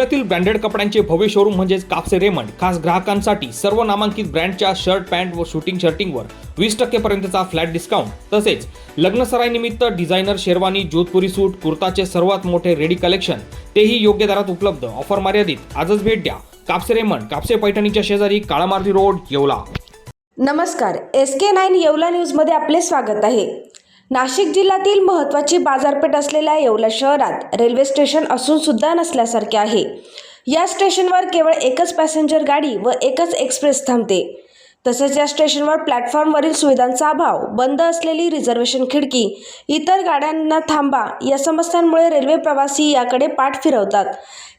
येवल्यातील branded कपड्यांचे भव्य showroom म्हणजेच कापसे रेमंड खास ग्राहकांसाठी सर्व नामांकित ब्रँडच्या शर्ट पॅन्ट व शूटिंग शर्टिंगवर 20% पर्यंतचा फ्लॅट डिस्काउंट तसेच लग्नसराईनिमित्त डिझायनर शेरवानी जोधपुरी सूट कुर्ताचे सर्वात मोठे रेडी कलेक्शन तेही योग्य दरात उपलब्ध। ऑफर मर्यादित। आजच भेट द्या कापसे रेमंड कापसे पैठणीच्या शेजारी काळामार्गी रोड येवला। नमस्कार, SK9 येवला न्यूजमध्ये आपले स्वागत आहे। नाशिक जिल्ह्यातील महत्त्वाची बाजारपेठ असलेल्या येवला शहरात रेल्वे स्टेशन असून सुद्धा नसल्यासारखे आहे। या स्टेशनवर केवळ एकच पॅसेंजर गाडी व एकच एक्सप्रेस थांबते। तसेच या स्टेशनवर प्लॅटफॉर्मवरील सुविधांचा अभाव, बंद असलेली रिझर्वेशन खिडकी, इतर गाड्यांना थांबा या समस्यांमुळे रेल्वे प्रवासी याकडे पाठ फिरवतात।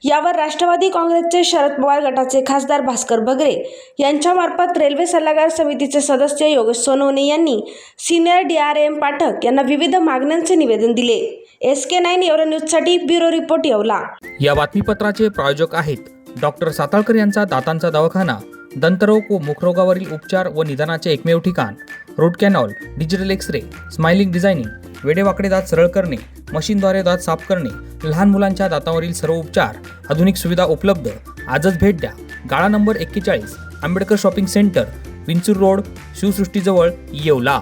यावर राष्ट्रवादी काँग्रेसचे शरद पवार गटाचे खासदार भास्कर बगरे यांच्यामार्फत रेल्वे सल्लागार समितीचे सदस्य योगेश सोनवणे यांनी सिनियर DRM पाठक यांना विविध मागण्यांचे निवेदन दिले। SK9 येवला न्यूजसाठी ब्युरो रिपोर्ट येवला। या बातमीपत्राचे प्रायोजक आहेत डॉक्टर साताळकर यांचा दातांचा दवाखाना, दंतरोग व मुखरोगावरील उपचार व निदानाचे एकमेव ठिकाण, root canal, digital x-ray, smiling designing, वेडेवाकडे दात सरळ करणे, मशीनद्वारे दात साफ करणे, लहान मुलांच्या दातावरील सर्व उपचार, आधुनिक सुविधा उपलब्ध। आजच भेट द्या। गाळा number 41, Ambedkar shopping centre, Vinchur road, शिवसृष्टीजवळ, येवला।